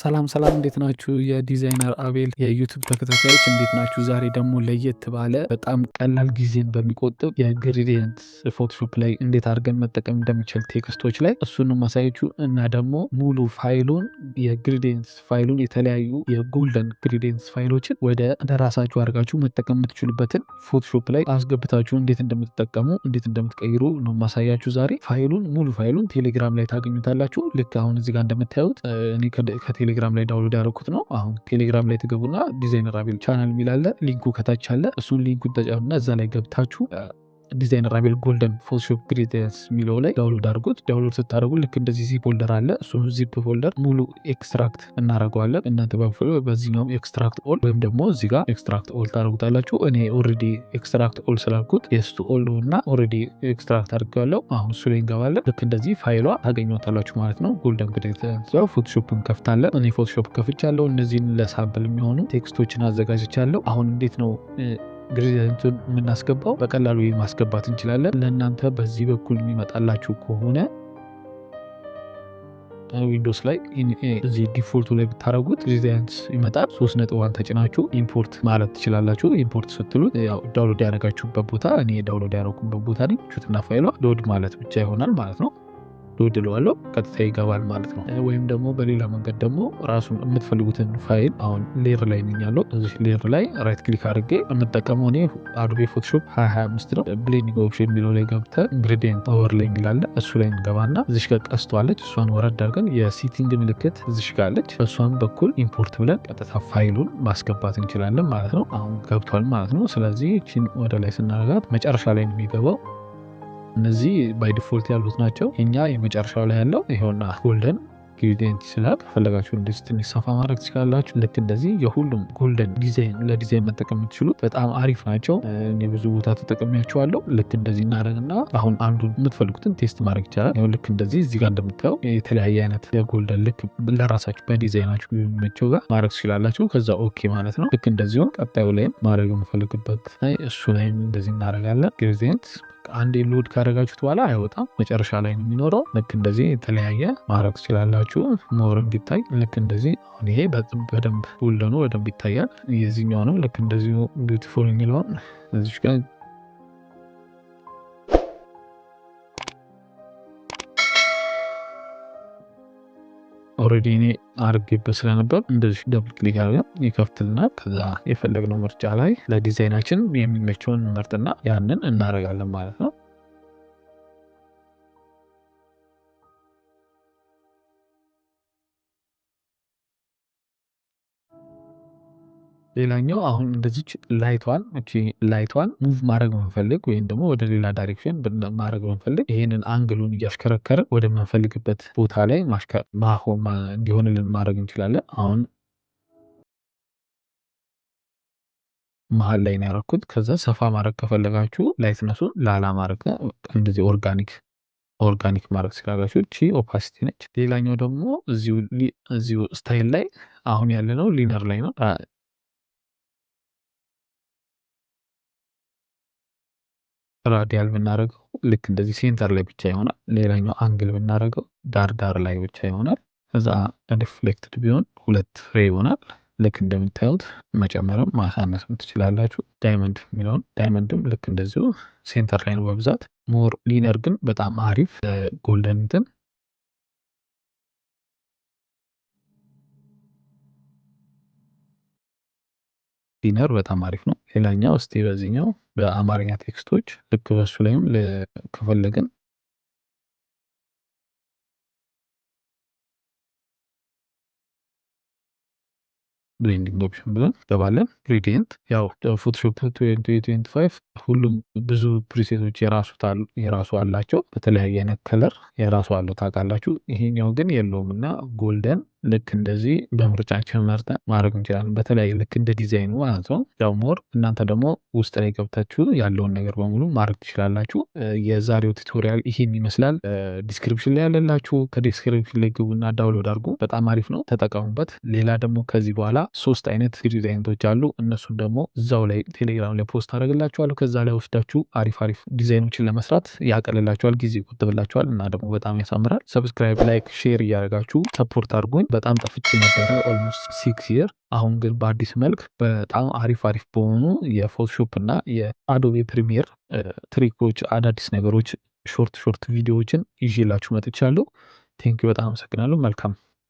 ሰላም እንዴት ናችሁ? የዲዛይነር አቤል የዩቲዩብ ተከታታዮች እንዴት ናችሁ? ዛሬ ደግሞ ለየት ባለ በጣም ቀላል ጊዜን በሚቆጥብ የግሬዲየንት ፎቶሾፕ ላይ እንዴት አድርገን መጠቀም እንደሚችል ቴክስቶች ላይ እሱንም ማሳያችሁ እና ደግሞ ሙሉ ፋይሉን የግሬዲየንት ፋይሉን የተለያዩ የጎልደን ግሬዲየንት ፋይሎችን ወደ ራሳችሁ አድርጋችሁ መጠቀም የምትችሉበትን ፎቶሾፕ ላይ አስገብታችሁ እንዴት እንደምትጠቀሙ እንዴት እንደምትቀይሩ ነው ማሳያችሁ ዛሬ። ሙሉ ፋይሉን ቴሌግራም ላይ ታገኙታላችሁ። ልክ አሁን እዚህ ጋር እንደምታዩት እኔ ከቴሌግራም ላይ ዳውንሎድ ያደረኩት ነው። አሁን ቴሌግራም ላይ ትገቡና ዲዛይነር አቤል ቻናል የሚል አለ። ሊንኩ ከታች አለ። እሱን ሊንኩን ተጫኑና እዛ ላይ ገብታችሁ ዲዛይነር አቤል ጎልደን ፎቶሾፕ ግሬዲየንትስ የሚለው ላይ ዳውንሎድ አድርጉት። ዳውንሎድ ስታደርጉ ልክ እንደዚህ ዚፕ ፎልደር አለ። እሱ ዚፕ ፎልደር ሙሉ ኤክስትራክት እናደርገዋለን። እናንተ በዚህኛው ኤክስትራክት ኦል ወይም ደግሞ እዚህ ጋር ኤክስትራክት ኦል ታደርጉታላችሁ። እኔ ኦልሬዲ ኤክስትራክት ኦል ስላልኩት የስቱ ኦል እና ኦልሬዲ ኤክስትራክት አድርጌዋለሁ። አሁን እሱ ላይ እንገባለን። ልክ እንደዚህ ፋይሏ ታገኙታላችሁ ማለት ነው። ጎልደን ግሬዲየንትስ ፎቶሾፕን ከፍታለን። እኔ ፎቶሾፕ ከፍቻለሁ። እነዚህን ለሳምፕል የሚሆኑ ቴክስቶችን አዘጋጅቻለሁ። አሁን እንዴት ነው ግሬዲየንቱን የምናስገባው? በቀላሉ ማስገባት እንችላለን። ለእናንተ በዚህ በኩል የሚመጣላችሁ ከሆነ ዊንዶውስ ላይ እዚህ ዲፎልቱ ላይ ብታረጉት ግሬዲየንትስ ይመጣል። 3.1 ተጭናችሁ ኢምፖርት ማለት ትችላላችሁ። ኢምፖርት ስትሉት ያው ዳውንሎድ ያደረጋችሁበት ቦታ እኔ ዳውንሎድ ያደረኩበት ቦታ ነኝ። ቹትና ፋይሏ ሎድ ማለት ብቻ ይሆናል ማለት ነው። ሎድ እለዋለሁ፣ ቀጥታ ይገባል ማለት ነው። ወይም ደግሞ በሌላ መንገድ ደግሞ ራሱን የምትፈልጉትን ፋይል አሁን ሌየር ላይ ነኝ ያለው። እዚህ ሌየር ላይ ራይት ክሊክ አድርጌ የምጠቀመው እኔ አዶቤ ፎቶሾፕ 2025 ነው። ብሌንዲንግ ኦፕሽን የሚለው ላይ ገብተን ግሬዲየንት ኦቨር ላይ የሚላለ እሱ ላይ እንገባና እዚሽ ጋር ቀስቷለች። እሷን ወረድ አድርገን የሲቲንግ ምልክት እዚሽ ጋር አለች። በእሷን በኩል ኢምፖርት ብለን ቀጥታ ፋይሉን ማስገባት እንችላለን ማለት ነው። አሁን ገብቷል ማለት ነው። ስለዚህ ቺን ወደ ላይ ስናደርጋት መጨረሻ ላይ ነው የሚገባው። እነዚህ ባይ ዲፎልት ያሉት ናቸው። እኛ የመጨረሻው ላይ ያለው ይሄውና ጎልደን ግሬዲየንት ይችላል። ከፈለጋችሁ እንደዚህ ትንሽ ሰፋ ማድረግ ትችላላችሁ። ልክ እንደዚህ የሁሉም ጎልደን ለዲዛይን መጠቀም የምትችሉት በጣም አሪፍ ናቸው። እኔ ብዙ ቦታ ተጠቅሜያቸዋለሁ። ልክ እንደዚህ እናደርግና አሁን አንዱን የምትፈልጉትን ቴስት ማድረግ ይቻላል። ይኸው ልክ እንደዚህ እዚህ ጋር እንደምታየው የተለያየ አይነት የጎልደን ልክ ለራሳችሁ በዲዛይናችሁ የሚመቸው ጋር ማድረግ ትችላላችሁ። ከዛ ኦኬ ማለት ነው። ልክ እንደዚሁ ቀጣዩ ላይም ማድረግ የምፈልግበት እሱ ላይም እንደዚህ እናደርጋለን። ግሬዲየንት አንዴ ሎድ ካደረጋችሁት በኋላ አይወጣም፣ መጨረሻ ላይ ነው የሚኖረው። ልክ እንደዚህ የተለያየ ማድረግ ትችላላችሁ ሞር እንዲታይ። ልክ እንደዚህ አሁን ይሄ በደንብ ጎልደኑ በደንብ ይታያል። የዚህኛውንም ልክ እንደዚሁ ቢዩቲፉል የሚለውን እዚህ ጋር ኦልሬዲ እኔ አድርጌበት ስለነበር እንደዚህ ደብል ክሊክ አድርገን ይከፍትልናል። ከዛ የፈለግነው ምርጫ ላይ ለዲዛይናችን የሚመቸውን መርጥና ያንን እናደርጋለን ማለት ነው። ሌላኛው አሁን እንደዚች ላይቷን ሙቭ ማድረግ ብንፈልግ ወይም ደግሞ ወደ ሌላ ዳይሬክሽን ማድረግ ብንፈልግ ይህንን አንግሉን እያሽከረከርን ወደ ምንፈልግበት ቦታ ላይ እንዲሆንልን ማድረግ እንችላለን። አሁን መሀል ላይ ነው ያደረኩት። ከዛ ሰፋ ማድረግ ከፈለጋችሁ ላይትነሱን ላላ ማድረግ እንደዚህ ኦርጋኒክ ማድረግ ስላላችሁ እቺ ኦፓሲቲ ነች። ሌላኛው ደግሞ እዚሁ ስታይል ላይ አሁን ያለነው ሊነር ላይ ነው። ራዲያል ብናደርገው ልክ እንደዚህ ሴንተር ላይ ብቻ ይሆናል። ሌላኛው አንግል ብናደርገው ዳር ላይ ብቻ ይሆናል። ከዛ ሪፍሌክትድ ቢሆን 2 ፍሬ ይሆናል። ልክ እንደምታዩት መጨመርም ማሳነስም ትችላላችሁ። ዳይመንድም ልክ እንደዚሁ ሴንተር ላይ ነው በብዛት። ሞር ሊነር ግን በጣም አሪፍ ጎልደን እንትን ዲነር በጣም አሪፍ ነው። ሌላኛው እስቲ በዚህኛው በአማርኛ ቴክስቶች ልክ በሱ ላይም ከፈለግን ብሌንዲንግ ኦፕሽን ብለን ገባለን። ግሬዲየንት ያው ፎቶሾፕ 2025 ሁሉም ብዙ ፕሪሴቶች የራሱ አላቸው። በተለያየ አይነት ከለር የራሱ አለው ታውቃላችሁ። ይሄኛው ግን የለውም እና ጎልደን ልክ እንደዚህ በምርጫችን መርጠን ማድረግ እንችላለን። በተለያየ ልክ እንደ ዲዛይኑ ማለት ነው። ያው ሞር እናንተ ደግሞ ውስጥ ላይ ገብታችሁ ያለውን ነገር በሙሉ ማድረግ ትችላላችሁ። የዛሬው ቱቶሪያል ይሄን ይመስላል። ዲስክሪፕሽን ላይ ያለላችሁ ከዲስክሪፕሽን ላይ ግቡና ዳውንሎድ አድርጉ። በጣም አሪፍ ነው፣ ተጠቀሙበት። ሌላ ደግሞ ከዚህ በኋላ 3 አይነት ዲዛይኖች አሉ። እነሱን ደግሞ እዛው ላይ ቴሌግራም ላይ ፖስት አደርግላችኋለሁ። ከዛ ላይ ወስዳችሁ አሪፍ ዲዛይኖችን ለመስራት ያቀልላችኋል፣ ጊዜ ይቆጥብላችኋል እና ደግሞ በጣም ያሳምራል። ሰብስክራይብ፣ ላይክ፣ ሼር እያደረጋችሁ ሰፖርት አድርጉኝ። በጣም ጠፍቼ ነበረ ኦልሞስት 6 ይር። አሁን ግን በአዲስ መልክ በጣም አሪፍ በሆኑ የፎቶሾፕ እና የአዶቤ ፕሪሚየር ትሪኮች፣ አዳዲስ ነገሮች፣ ሾርት ቪዲዮዎችን ይዤላችሁ መጥቻለሁ። ቴንኪው በጣም አመሰግናለሁ። መልካም